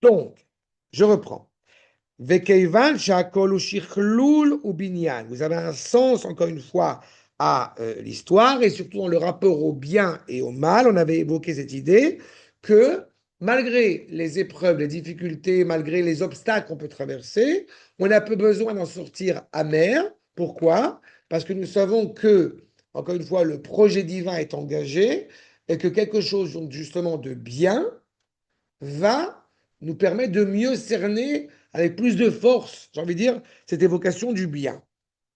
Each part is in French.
Donc, je reprends. Vekeivan shakol shichlul ou binyan. Vous avez un sens, encore une fois, à l'histoire et surtout dans le rapport au bien et au mal. On avait évoqué cette idée que malgré les épreuves, les difficultés, malgré les obstacles qu'on peut traverser, on n'a pas besoin d'en sortir amer. Pourquoi? Parce que nous savons que, encore une fois, le projet divin est engagé et que quelque chose justement de bien va nous permettre de mieux cerner avec plus de force, j'ai envie de dire, cette évocation du bien.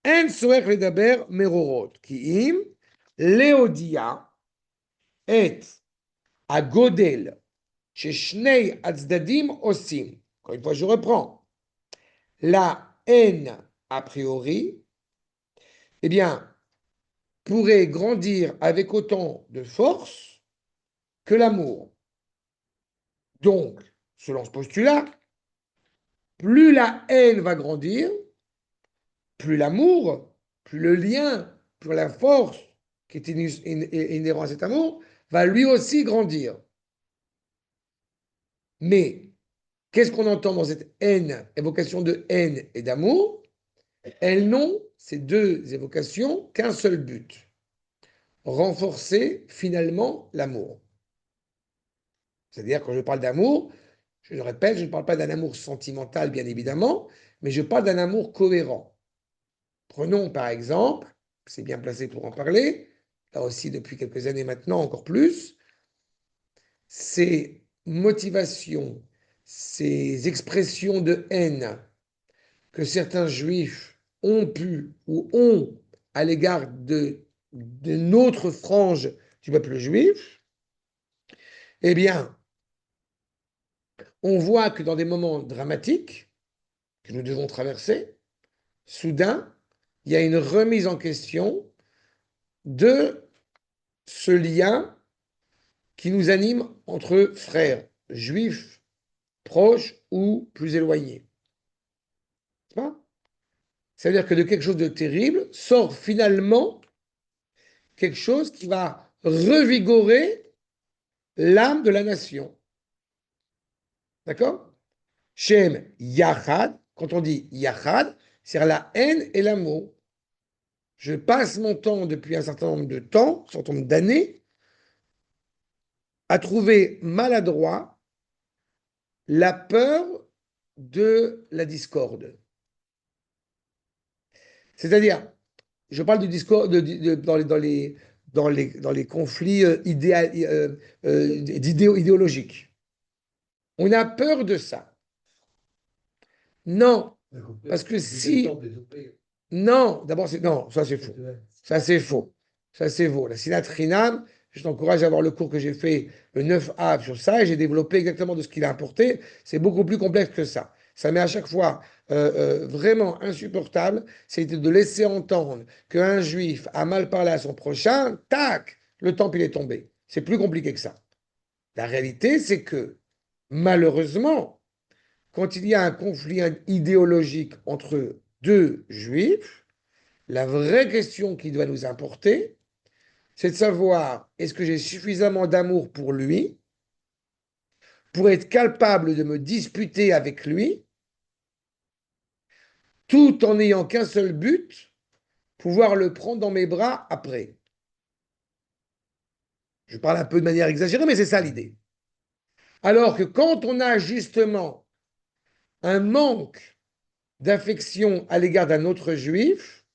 En soech ledaber merorot, ki im leodia et agodel ששני הצדדים עושים. Encore une fois, je reprends. La haine, a priori, eh bien, pourrait grandir avec autant de force que l'amour. Donc, selon ce postulat, plus la haine va grandir, plus l'amour, plus le lien, plus la force qui est inhérent à cet amour, va lui aussi grandir. Mais qu'est-ce qu'on entend dans cette haine, évocation de haine et d'amour? Elles n'ont, ces deux évocations, qu'un seul but: renforcer finalement l'amour. C'est-à-dire, quand je parle d'amour, je le répète, je ne parle pas d'un amour sentimental, bien évidemment, mais je parle d'un amour cohérent. Prenons par exemple, c'est bien placé pour en parler, là aussi depuis quelques années maintenant, encore plus, ces motivations, ces expressions de haine que certains juifs ont pu ou ont à l'égard de notre frange du peuple juif, eh bien, on voit que dans des moments dramatiques que nous devons traverser, soudain, il y a une remise en question de ce lien qui nous anime entre frères juifs, proches ou plus éloignés. C'est-à-dire que de quelque chose de terrible sort finalement quelque chose qui va revigorer l'âme de la nation. D'accord? Shem Yachad, quand on dit Yachad, c'est la haine et l'amour. Je passe mon temps depuis un certain nombre de temps, un certain nombre d'années, à trouver maladroit la peur de la discorde. C'est-à-dire, je parle du discours dans les conflits idéologiques. On a peur de ça. Non, parce que si... Non, d'abord, non, ça c'est faux. Ça c'est faux. Ça c'est faux. La Sinat Rinam, je t'encourage à voir le cours que j'ai fait le 9A sur ça et j'ai développé exactement de ce qu'il a apporté. C'est beaucoup plus complexe que ça. Ça m'est à chaque fois vraiment insupportable, c'est de laisser entendre qu'un juif a mal parlé à son prochain, tac, le temple il est tombé. C'est plus compliqué que ça. La réalité, c'est que malheureusement, quand il y a un conflit idéologique entre deux juifs, la vraie question qui doit nous importer, c'est de savoir est-ce que j'ai suffisamment d'amour pour lui pour être capable de me disputer avec lui tout en n'ayant qu'un seul but, pouvoir le prendre dans mes bras après. Je parle un peu de manière exagérée, mais c'est ça l'idée. Alors que quand on a justement un manque d'affection à l'égard d'un autre juif,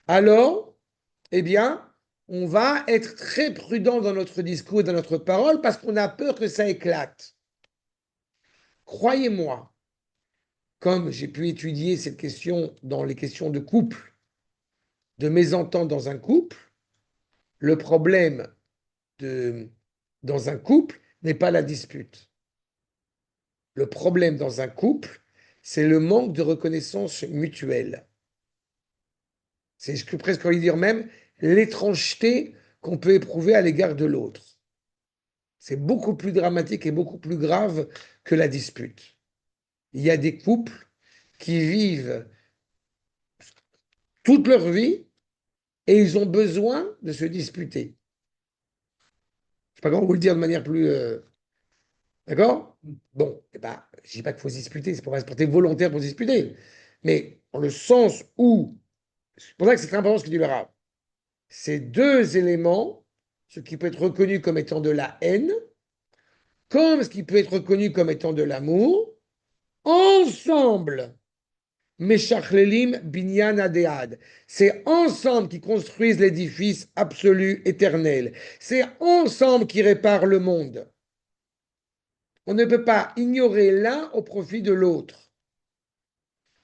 alors, eh bien, on va être très prudent dans notre discours et dans notre parole parce qu'on a peur que ça éclate. Croyez-moi, comme j'ai pu étudier cette question dans les questions de couple, de mésentente dans un couple, le problème dans un couple n'est pas la dispute. Le problème dans un couple, c'est le manque de reconnaissance mutuelle. C'est presque envie de dire même l'étrangeté qu'on peut éprouver à l'égard de l'autre. C'est beaucoup plus dramatique et beaucoup plus grave que la dispute. Il y a des couples qui vivent toute leur vie et ils ont besoin de se disputer. Je ne sais pas comment vous le dire de manière plus D'accord? Bon, eh ben, je dis pas qu'il faut se disputer, c'est pour pas se porter volontaire pour se disputer. Mais dans le sens où, c'est pour ça que c'est très important ce que dit le Rav. Ces deux éléments, ce qui peut être reconnu comme étant de la haine, comme ce qui peut être reconnu comme étant de l'amour, ensemble, Meshachlelim binyan adead. C'est ensemble qui construisent l'édifice absolu éternel. C'est ensemble qui réparent le monde. On ne peut pas ignorer l'un au profit de l'autre.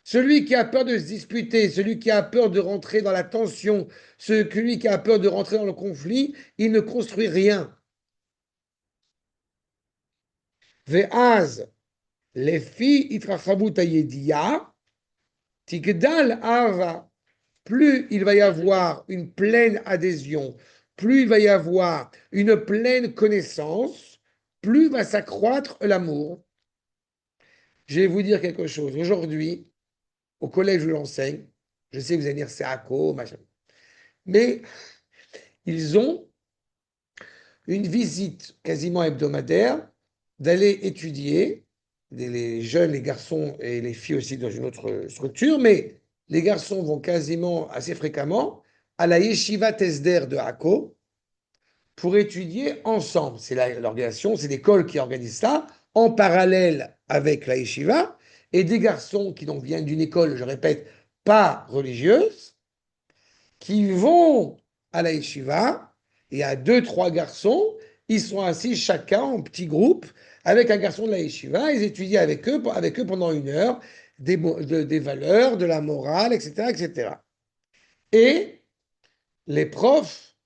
Celui qui a peur de se disputer, celui qui a peur de rentrer dans la tension, celui qui a peur de rentrer dans le conflit, il ne construit rien. Ve'az, les filles itrachabut ayediya, tigdal ava. Plus il va y avoir une pleine adhésion, plus il va y avoir une pleine connaissance, plus va s'accroître l'amour. Je vais vous dire quelque chose. Aujourd'hui, au collège où j'enseigne, je sais que vous allez dire c'est ACO, machin, mais ils ont une visite quasiment hebdomadaire d'aller étudier, les jeunes, les garçons et les filles aussi dans une autre structure, mais les garçons vont quasiment assez fréquemment à la Yeshiva Tesder de Akko pour étudier ensemble. C'est l'organisation, c'est l'école qui organise ça, en parallèle avec la Yeshiva, et des garçons qui donc viennent d'une école, je répète, pas religieuse, qui vont à la yeshiva, il y a deux, trois garçons, ils sont assis chacun en petits groupes avec un garçon de la yeshiva, ils étudient avec eux pendant 1 heure des valeurs, de la morale, etc., etc. Et les profs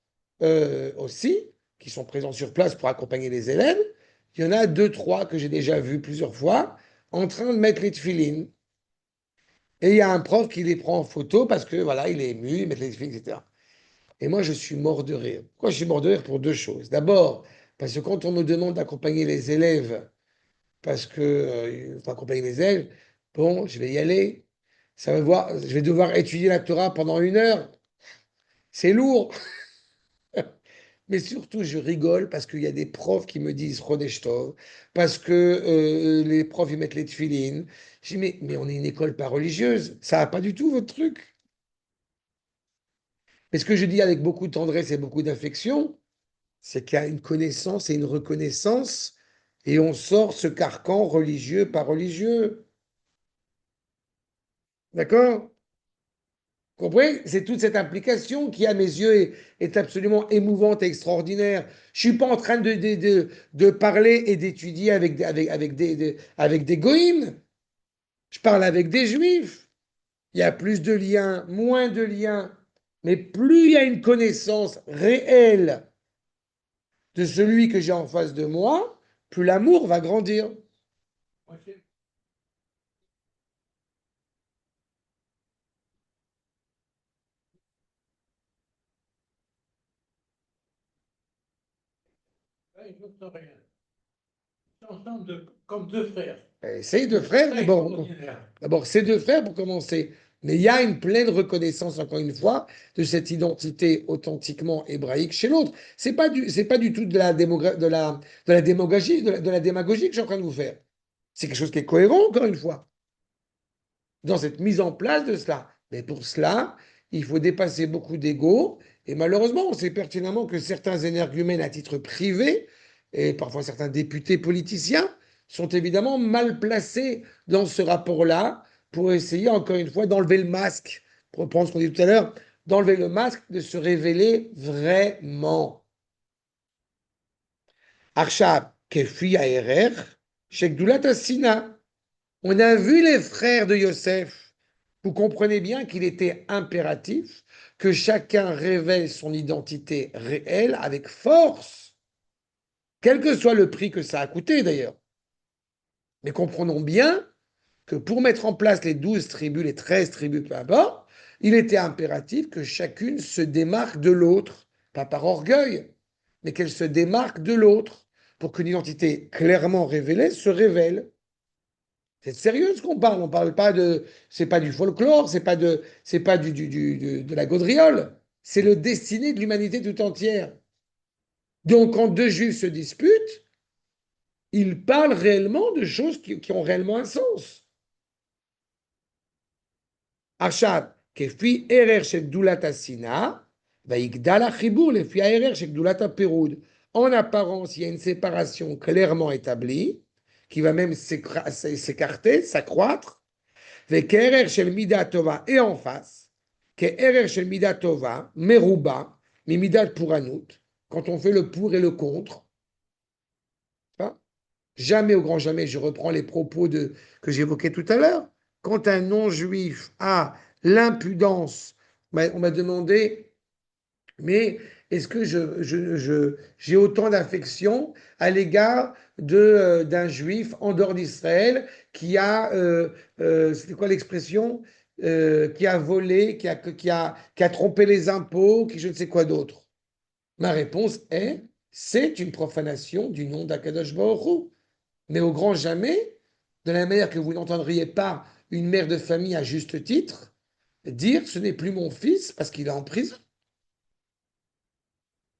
aussi, qui sont présents sur place pour accompagner les élèves, il y en a deux, trois que j'ai déjà vus plusieurs fois en train de mettre les tefilines. Et il y a un prof qui les prend en photo parce que voilà, il est ému, il met les tefilines, etc. Et moi, je suis mort de rire. Pourquoi je suis mort de rire? Pour deux choses. D'abord, parce que quand on me demande d'accompagner les élèves, parce que il faut accompagner les élèves, bon, je vais y aller. Je vais devoir étudier la Torah pendant 1 heure. C'est lourd. Mais surtout, je rigole parce qu'il y a des profs qui me disent Chodesh Tov, parce que les profs, ils mettent les tefilines. Je dis, mais on est une école pas religieuse. Ça n'a pas du tout votre truc. Mais ce que je dis avec beaucoup de tendresse et beaucoup d'affection, c'est qu'il y a une connaissance et une reconnaissance, et on sort ce carcan religieux, pas religieux. D'accord? Vous comprenez? C'est toute cette implication qui, à mes yeux, est absolument émouvante et extraordinaire. Je ne suis pas en train de parler et d'étudier avec des goïms. Je parle avec des juifs. Il y a plus de liens, moins de liens. Mais plus il y a une connaissance réelle de celui que j'ai en face de moi, plus l'amour va grandir. Comme deux frères. C'est deux frères, d'abord, c'est deux frères pour commencer. Mais il y a une pleine reconnaissance, encore une fois, de cette identité authentiquement hébraïque chez l'autre. C'est pas du tout de la démagogie, de la démagogie que je suis en train de vous faire. C'est quelque chose qui est cohérent, encore une fois, dans cette mise en place de cela. Mais pour cela, il faut dépasser beaucoup d'ego. Et malheureusement, on sait pertinemment que certains énergumènes à titre privé, et parfois certains députés politiciens, sont évidemment mal placés dans ce rapport-là pour essayer, encore une fois, d'enlever le masque, pour reprendre ce qu'on dit tout à l'heure, d'enlever le masque, de se révéler vraiment. Arshab, Kefi Aerer, Shekdulat Asina. On a vu les frères de Yosef. Vous comprenez bien qu'il était impératif que chacun révèle son identité réelle avec force, quel que soit le prix que ça a coûté d'ailleurs. Mais comprenons bien que pour mettre en place les 12 tribus, les 13 tribus, peu importe, il était impératif que chacune se démarque de l'autre, pas par orgueil, mais qu'elle se démarque de l'autre, pour qu'une identité clairement révélée se révèle. C'est sérieux ce qu'on parle. On parle pas de, c'est pas du folklore, c'est pas de la gaudriole. C'est le destiné de l'humanité tout entière. Donc, quand deux juifs se disputent, il parle réellement de choses qui ont réellement un sens. עכשיו, כפי ערך של גדולת השנאה, ויגדל החיבור לפי הערך של גדולת הפירוד. En apparence, il y a une séparation clairement établie, qui va même s'écarter, s'accroître, וכערך של מידה טובה, et en face, כערך של מידה טובה, מרובה, ממידת פורענות, quand on fait le pour et le contre, hein. Jamais au grand jamais, je reprends les propos que j'évoquais tout à l'heure. Quand un non-juif a l'impudence, on m'a demandé, mais est-ce que j'ai autant d'affection à l'égard d'un juif en dehors d'Israël qui a, c'était quoi l'expression, qui a volé, qui a trompé les impôts, qui je ne sais quoi d'autre. Ma réponse est, c'est une profanation du nom d'Akadosh Baruch Hu. Mais au grand jamais, de la même manière que vous n'entendriez pas une mère de famille à juste titre dire ce n'est plus mon fils parce qu'il est en prison.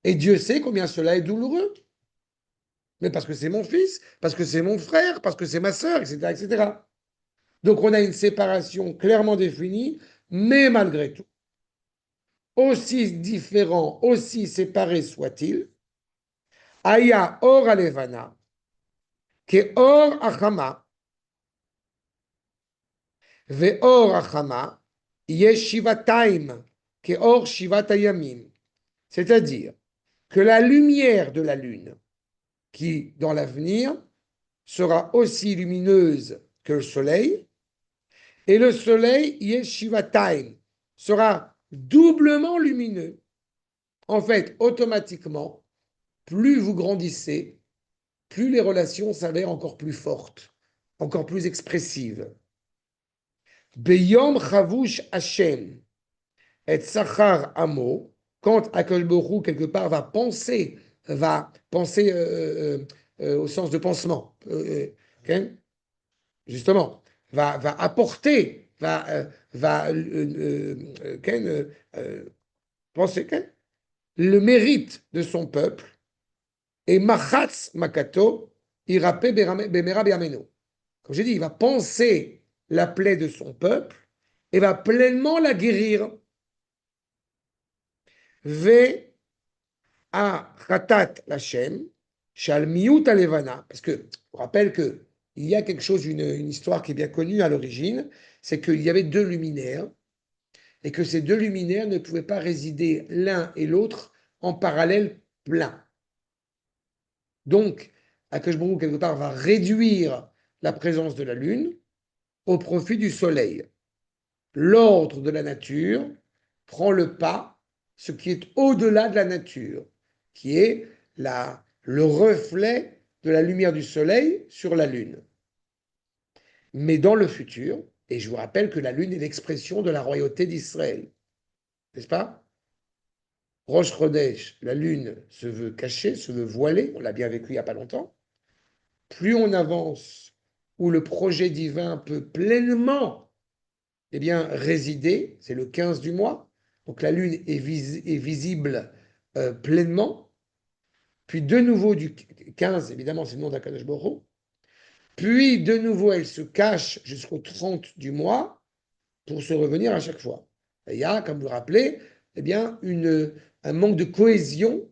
Et Dieu sait combien cela est douloureux. Mais parce que c'est mon fils, parce que c'est mon frère, parce que c'est ma sœur, etc., etc. Donc on a une séparation clairement définie, mais malgré tout, aussi différents, aussi séparés soient-ils, Aya or alevana, que or achama, Ve'or achama, yesh shivataim, ke'or shivat hayamim. C'est-à-dire que la lumière de la lune, qui dans l'avenir sera aussi lumineuse que le soleil, et le soleil, yesh shivataim, sera doublement lumineux. En fait, automatiquement, plus vous grandissez, plus les relations s'avèrent encore plus fortes, encore plus expressives. Beyom chavush Hashem, et Sachar Amo, quand Akol Borou, quelque part, va penser au sens de pansement, okay? Justement, va apporter, penser le mérite de son peuple, et Machatz Makato, Irape Bemera Biameno. Comme j'ai dit, il va penser la plaie de son peuple et va pleinement la guérir. Ve à Khatat Lachem, Shal Miut Alevana, parce que je rappelle que il y a quelque chose, une histoire qui est bien connue à l'origine, c'est qu'il y avait deux luminaires et que ces deux luminaires ne pouvaient pas résider l'un et l'autre en parallèle plein. Donc, Akashbourou, quelque part, va réduire la présence de la Lune au profit du Soleil. L'ordre de la nature prend le pas, ce qui est au-delà de la nature, qui est le reflet de la lumière du soleil sur la Lune. Mais dans le futur, et je vous rappelle que la Lune est l'expression de la royauté d'Israël, n'est-ce pas? Rosh Chodesh, la Lune se veut cachée, se veut voilée, on l'a bien vécu il n'y a pas longtemps. Plus on avance, où le projet divin peut pleinement résider, c'est le 15 du mois, donc la Lune est visible pleinement, puis de nouveau du 15, évidemment c'est le nom d'Akadosh Baruch Hu, puis de nouveau elle se cache jusqu'au 30 du mois pour se revenir à chaque fois. Et il y a, comme vous le rappelez, un manque de cohésion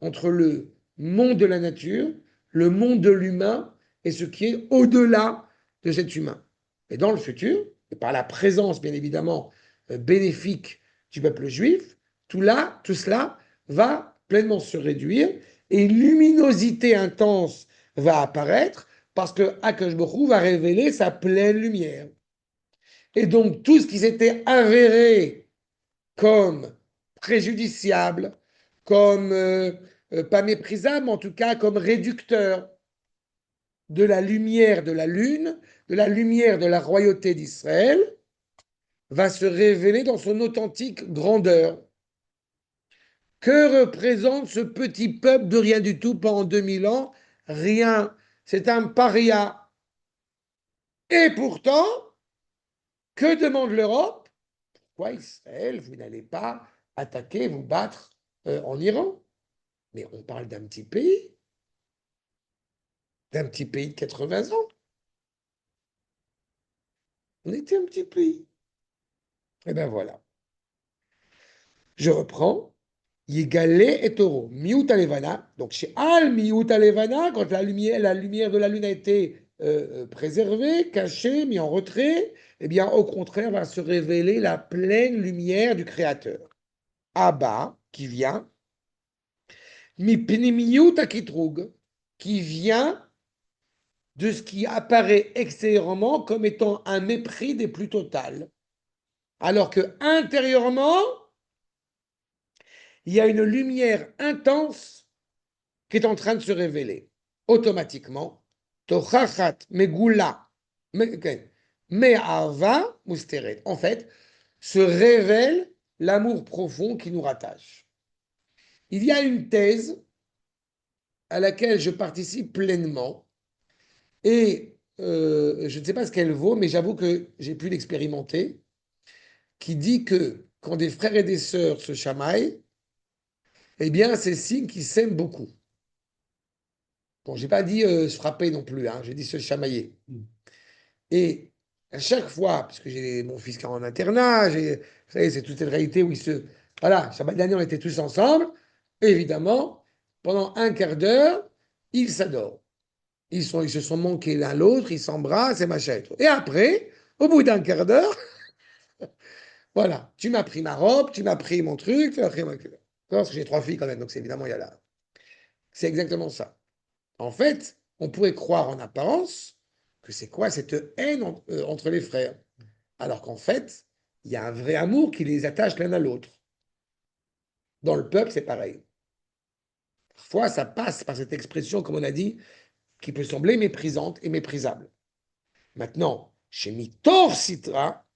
entre le monde de la nature, le monde de l'humain et ce qui est au-delà de cet humain. Et dans le futur, et par la présence bien évidemment bénéfique du peuple juif, tout cela va pleinement se réduire et une luminosité intense va apparaître parce que Akash Baruch va révéler sa pleine lumière. Et donc tout ce qui s'était avéré comme préjudiciable, comme pas méprisable, mais en tout cas comme réducteur de la lumière de la lune, de la lumière de la royauté d'Israël, va se révéler dans son authentique grandeur. Que représente ce petit peuple de rien du tout pendant 2000 ans? Rien. C'est un paria. Et pourtant, que demande l'Europe? Pourquoi Israël, vous n'allez pas attaquer, vous battre en Iran? Mais on parle d'un petit pays. d'un petit pays de 80 ans. On était un petit pays. Et bien voilà. Je reprends. Yigale et taureau. Miut alevana. Donc chez Al Miut alevana, quand la lumière de la lune a été préservée, cachée, mise en retrait, eh bien au contraire va se révéler la pleine lumière du Créateur. Abba, qui vient, mi pnimiut akitrug, qui vient de ce qui apparaît extérieurement comme étant un mépris des plus totales. Alors que intérieurement, il y a une lumière intense qui est en train de se révéler. Automatiquement, Tochachat Megula Me'ava Musteret. En fait, se révèle l'amour profond qui nous rattache. Il y a une thèse à laquelle je participe pleinement et je ne sais pas ce qu'elle vaut, mais j'avoue que j'ai pu l'expérimenter, qui dit que quand des frères et des sœurs se chamaillent, eh bien, c'est signe qu'ils s'aiment beaucoup. Bon, j'ai pas dit se frapper non plus, hein, j'ai dit se chamailler. Et à chaque fois, puisque j'ai mon fils qui est en internat, vous savez, c'est toute cette réalité où ils se... Voilà, Shabbat dernier, on était tous ensemble. Et évidemment, pendant un quart d'heure, ils s'adorent. Ils se sont manqués l'un l'autre, ils s'embrassent et machin et tout. Et après, au bout d'un quart d'heure, voilà, tu m'as pris ma robe, tu m'as pris mon truc, tu m'as pris ma... Parce que j'ai trois filles quand même, donc c'est évidemment, il y a là. C'est exactement ça. En fait, on pourrait croire en apparence que c'est quoi cette haine entre les frères, alors qu'en fait, il y a un vrai amour qui les attache l'un à l'autre. Dans le peuple, c'est pareil. Parfois, ça passe par cette expression, comme on a dit, qui peut sembler méprisante et méprisable. Maintenant, chez Mitor Sitra,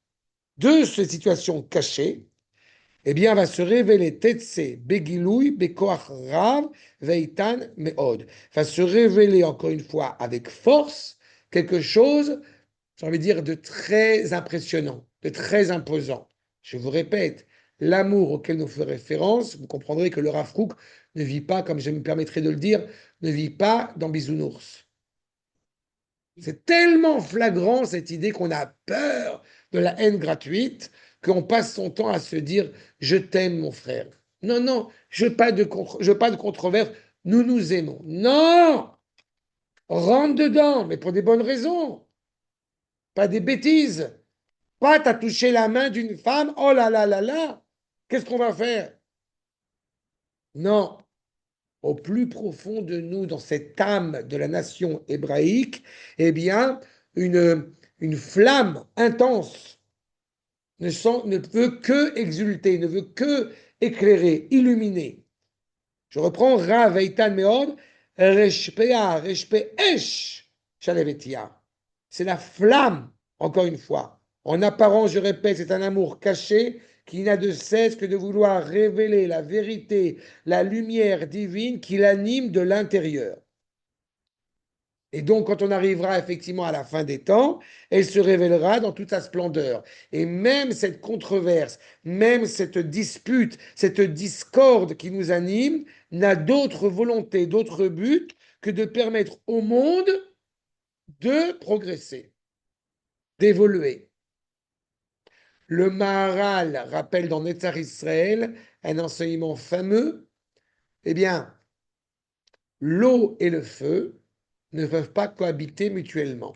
de ces situations cachées, eh bien, va se révéler Tetse, Begiloui, Bekoach Rav, Veitan, Meod. Va se révéler encore une fois avec force quelque chose, j'ai envie de dire, de très impressionnant, de très imposant. Je vous répète, l'amour auquel nous faisons référence, vous comprendrez que le Rav Kook ne vit pas, comme je me permettrai de le dire, ne vit pas dans Bisounours. C'est tellement flagrant cette idée qu'on a peur de la haine gratuite qu'on passe son temps à se dire je t'aime mon frère. Non, non, je veux pas de controverse, nous nous aimons. Non, rentre dedans, mais pour des bonnes raisons, pas des bêtises. Pas t'as touché la main d'une femme, oh là là là là, qu'est-ce qu'on va faire? Non, au plus profond de nous, dans cette âme de la nation hébraïque, eh bien, une flamme intense ne veut que exulter, ne veut que éclairer, illuminer. Je reprends Rav Eitan Meod, Reshpea, Reshpe Esh, Shalevetia. C'est la flamme, encore une fois. En apparence, je répète, c'est un amour caché qui n'a de cesse que de vouloir révéler la vérité, la lumière divine qui l'anime de l'intérieur. Et donc, quand on arrivera effectivement à la fin des temps, elle se révélera dans toute sa splendeur. Et même cette controverse, même cette dispute, cette discorde qui nous anime, n'a d'autre volonté, d'autre but que de permettre au monde de progresser, d'évoluer. Le Maharal rappelle dans Netzar Israël un enseignement fameux. Eh bien, l'eau et le feu ne peuvent pas cohabiter mutuellement.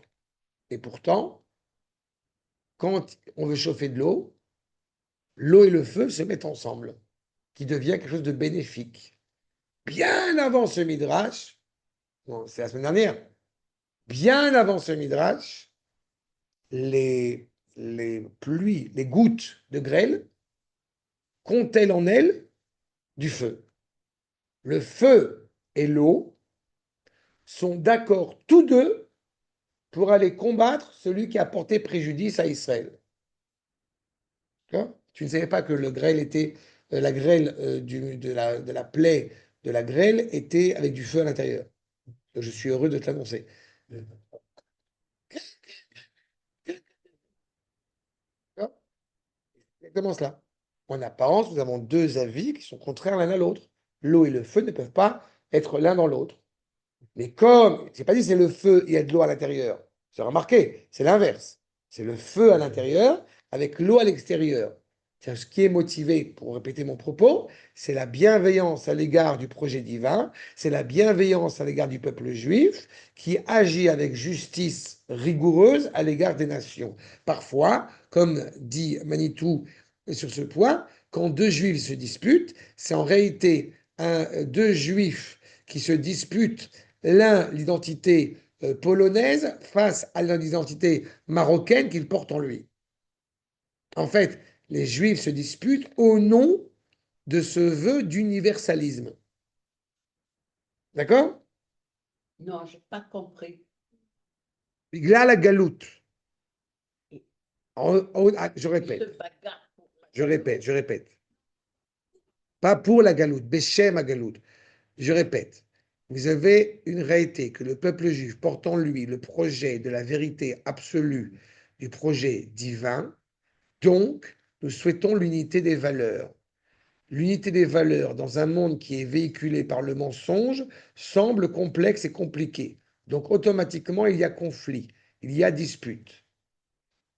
Et pourtant, quand on veut chauffer de l'eau et le feu se mettent ensemble, qui devient quelque chose de bénéfique. Bien avant ce midrash, bon, c'est la semaine dernière, bien avant ce midrash, les pluies, les gouttes de grêle comptent-elles en elles du feu. Le feu et l'eau sont d'accord tous deux pour aller combattre celui qui a porté préjudice à Israël. Tu ne savais pas que le grêle était, la grêle de la plaie de la grêle était avec du feu à l'intérieur. Je suis heureux de te l'annoncer. C'est exactement cela. En apparence, nous avons deux avis qui sont contraires l'un à l'autre. L'eau et le feu ne peuvent pas être l'un dans l'autre. Mais comme, c'est pas dit c'est le feu et il y a de l'eau à l'intérieur. C'est remarqué, c'est l'inverse. C'est le feu à l'intérieur avec l'eau à l'extérieur. Ce qui est motivé, pour répéter mon propos, c'est la bienveillance à l'égard du projet divin, c'est la bienveillance à l'égard du peuple juif qui agit avec justice rigoureuse à l'égard des nations. Parfois, comme dit Manitou sur ce point, quand deux juifs se disputent, c'est en réalité deux juifs qui se disputent l'un l'identité polonaise face à l'identité marocaine qu'il porte en lui. En fait, les Juifs se disputent au nom de ce vœu d'universalisme. D'accord? Non, je n'ai pas compris. Là, la galoute. Je répète, je répète. Pas pour la galoute, Béchem à galoute. Je répète. Vous avez une réalité que le peuple juif porte en lui le projet de la vérité absolue du projet divin. Donc, nous souhaitons l'unité des valeurs. L'unité des valeurs dans un monde qui est véhiculé par le mensonge semble complexe et compliqué. Donc, automatiquement, il y a conflit, il y a dispute.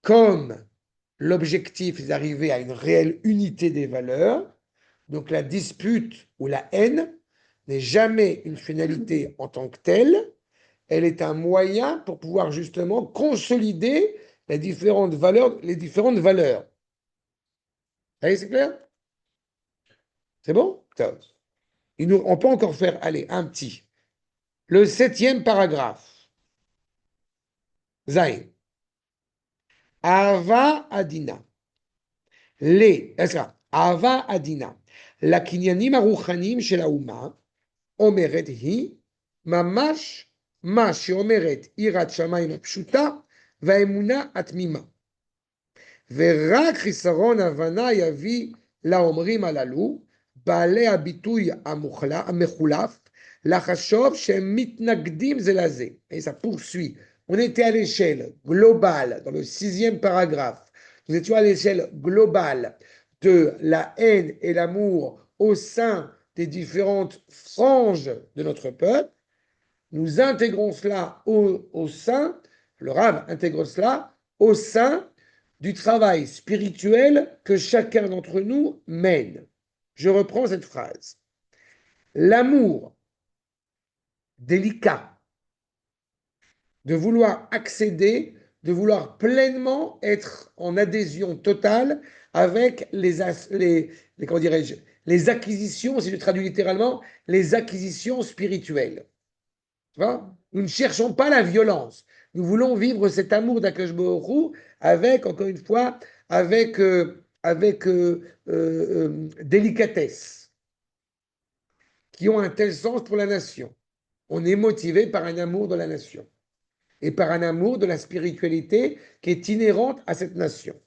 Comme l'objectif est d'arriver à une réelle unité des valeurs, donc la dispute ou la haine n'est jamais une finalité en tant que telle, elle est un moyen pour pouvoir justement consolider les différentes valeurs, les différentes valeurs. Allez, c'est clair? C'est bon? On peut encore faire, allez, un petit. Le 7e paragraphe. Zayn. Ava Adina. Ava Adina. לקניינים הרוחניים של האומה, אומרת היא, ממש מה שאומרת יראת שמיים הפשוטה והאמונה התמימה. ורק חיסרון הבנה יביא לאומרים הללו, בעלי הביטוי המחולף, לחשוב שהם מתנגדים זה לזה. Et ça poursuit. On était à l'échelle globale, dans le 6e paragraphe. Nous étions à l'échelle globale de la haine et l'amour au sein des différentes franges de notre peuple. Nous intégrons cela au sein, le Rav intègre cela au sein du travail spirituel que chacun d'entre nous mène. Je reprends cette phrase. L'amour délicat de vouloir accéder, de vouloir pleinement être en adhésion totale avec comment dirais-je, les acquisitions, si je traduis littéralement, les acquisitions spirituelles. Tu vois? Nous ne cherchons pas la violence. Nous voulons vivre cet amour d'Akash Baruch Hu avec, encore une fois, avec délicatesse, qui ont un tel sens pour la nation. On est motivé par un amour de la nation et par un amour de la spiritualité qui est inhérente à cette nation.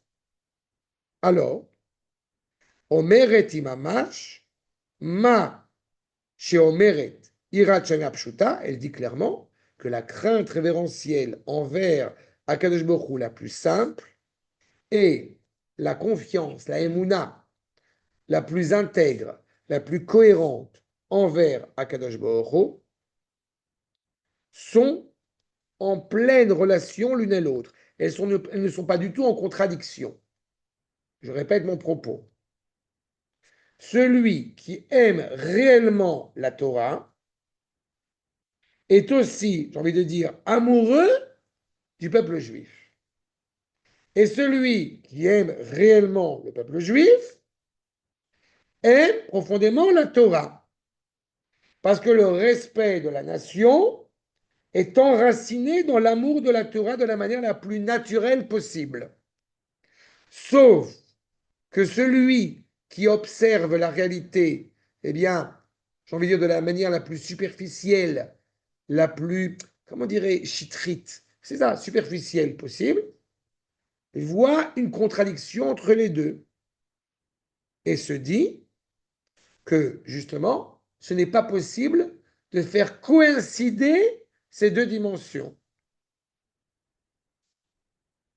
Alors, Omeret imamash, ma sheomeret irat shana pshuta, elle dit clairement que la crainte révérentielle envers Akadosh Baruch Hu la plus simple et la confiance, la émouna, la plus intègre, la plus cohérente envers Akadosh Baruch Hu sont en pleine relation l'une et l'autre. Elles ne sont pas du tout en contradiction. Je répète mon propos. Celui qui aime réellement la Torah est aussi, j'ai envie de dire, amoureux du peuple juif. Et celui qui aime réellement le peuple juif aime profondément la Torah. Parce que le respect de la nation est enraciné dans l'amour de la Torah de la manière la plus naturelle possible. Sauf que celui qui observe la réalité, eh bien, j'ai envie de dire de la manière la plus superficielle, la plus, comment dirais, chitrite, c'est ça, superficielle possible, voit une contradiction entre les deux et se dit que, justement, ce n'est pas possible de faire coïncider ces deux dimensions.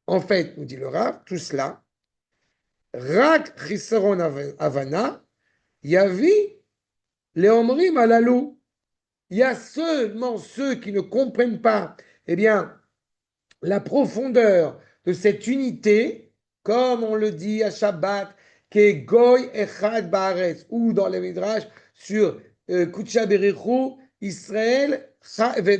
En fait, nous dit le Rav, tout cela, Rak Chisaron Havana, Yavi Leomrim Alalou. Il y a seulement ceux qui ne comprennent pas, eh bien, la profondeur de cette unité, comme on le dit à Shabbat, qui est Goy Echad Baaretz, ou dans les Midrash sur Kutsha Berichu, Israël,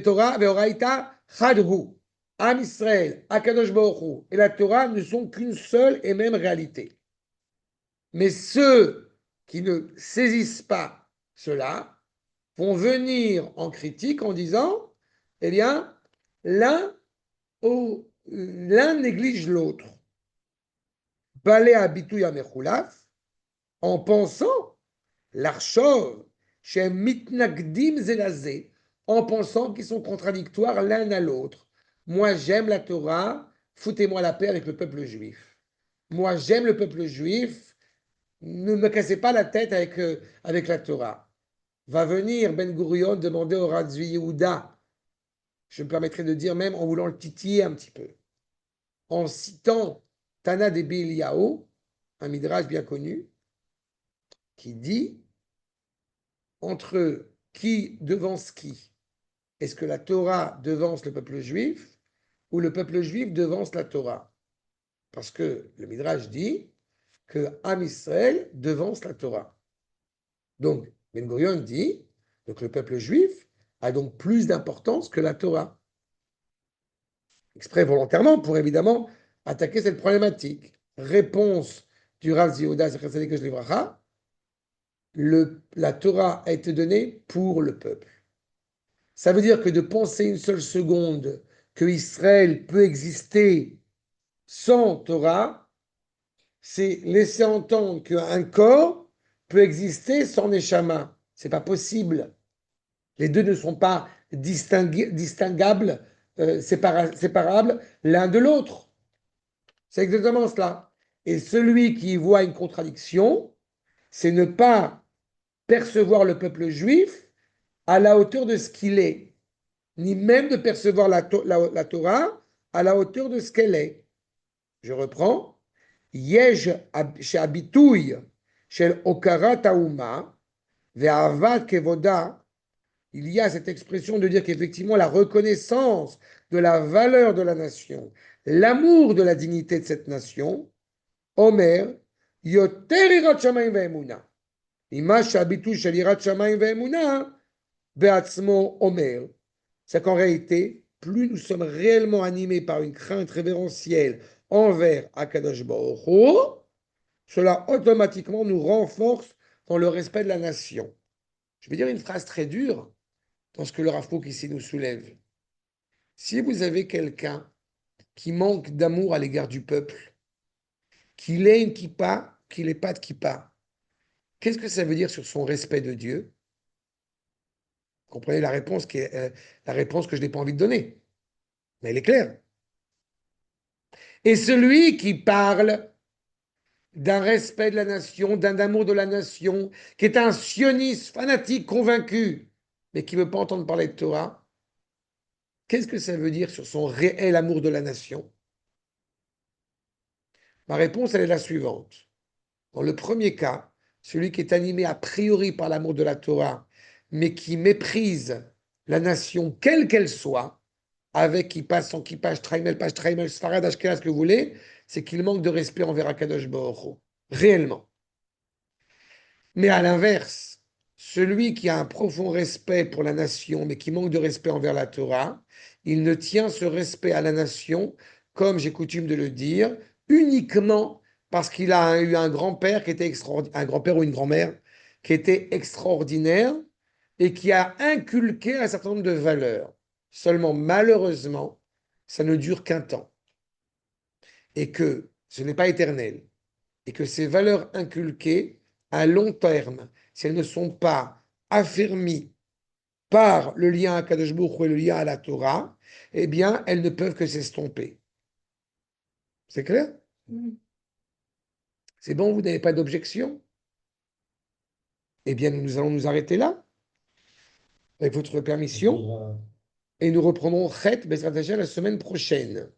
Torah, Veoraita, Chadhu. Am Israël, Akadosh Baruch Hu et la Torah ne sont qu'une seule et même réalité. Mais ceux qui ne saisissent pas cela vont venir en critique en disant, eh bien, l'un l'un néglige l'autre. Balé habitouille à Mechulaf, en pensant, l'archov, chez mitnagdim zelazé, en pensant qu'ils sont contradictoires l'un à l'autre. Moi, j'aime la Torah, foutez-moi la paix avec le peuple juif. Moi, j'aime le peuple juif, ne me cassez pas la tête avec la Torah. Va venir Ben Gurion demander au Rav Yehuda, je me permettrai de dire même en voulant le titiller un petit peu, en citant Tana de Eliyahu, un midrash bien connu, qui dit entre qui devance qui? Est-ce que la Torah devance le peuple juif ou le peuple juif devance la Torah? Parce que le midrash dit que Am Israël devance la Torah. Donc, Ben Gurion dit donc le peuple juif a donc plus d'importance que la Torah. Exprès volontairement pour évidemment attaquer cette problématique. Réponse du Rav Yehuda Zecher Livracha, la Torah a été donnée pour le peuple. Ça veut dire que de penser une seule seconde que Israël peut exister sans Torah, c'est laisser entendre qu'un corps peut exister sans Neshama. C'est pas possible. Les deux ne sont pas distinguables, séparables l'un de l'autre. C'est exactement cela. Et celui qui voit une contradiction, c'est ne pas percevoir le peuple juif à la hauteur de ce qu'il est, ni même de percevoir la Torah à la hauteur de ce qu'elle est. Je reprends. Yej shehabitouy shel okara tauma ve'avat kevoda. Il y a cette expression de dire qu'effectivement la reconnaissance de la valeur de la nation, l'amour de la dignité de cette nation, Omer, yoter irat shamayim ve'emuna. Ima shehabitouy shel irat shamayim ve'emuna, be'atzmo omer. C'est qu'en réalité, plus nous sommes réellement animés par une crainte révérentielle envers Akadosh Baruch Hu, cela automatiquement nous renforce dans le respect de la nation. Je vais dire une phrase très dure dans ce que le Rav Kook ici nous soulève. Si vous avez quelqu'un qui manque d'amour à l'égard du peuple, qu'il ait une kippa, qu'il n'ait pas de kippa, qu'est-ce que ça veut dire sur son respect de Dieu? Vous comprenez la réponse la réponse que je n'ai pas envie de donner, mais elle est claire. Et celui qui parle d'un respect de la nation, d'un amour de la nation, qui est un sioniste fanatique convaincu, mais qui ne veut pas entendre parler de Torah, qu'est-ce que ça veut dire sur son réel amour de la nation? Ma réponse, elle est la suivante. Dans le premier cas, celui qui est animé a priori par l'amour de la Torah, mais qui méprise la nation, quelle qu'elle soit, avec qui passe son kippah, Traimel, Sfarad, Ashkenaz, ce que vous voulez, c'est qu'il manque de respect envers Akadosh Baruch Hu, réellement. Mais à l'inverse, celui qui a un profond respect pour la nation, mais qui manque de respect envers la Torah, il ne tient ce respect à la nation, comme j'ai coutume de le dire, uniquement parce qu'il a eu un grand-père qui était extraordinaire, un grand-père ou une grand-mère qui était extraordinaire et qui a inculqué un certain nombre de valeurs. Seulement, malheureusement, ça ne dure qu'un temps et que ce n'est pas éternel et que ces valeurs inculquées à long terme, si elles ne sont pas affermies par le lien à Kadosh Baruch Hu et le lien à la Torah, eh bien, elles ne peuvent que s'estomper. C'est clair? C'est bon, vous n'avez pas d'objection? Eh bien, nous allons nous arrêter là, avec votre permission, et nous reprendrons Chet Bezrat Hashem la semaine prochaine.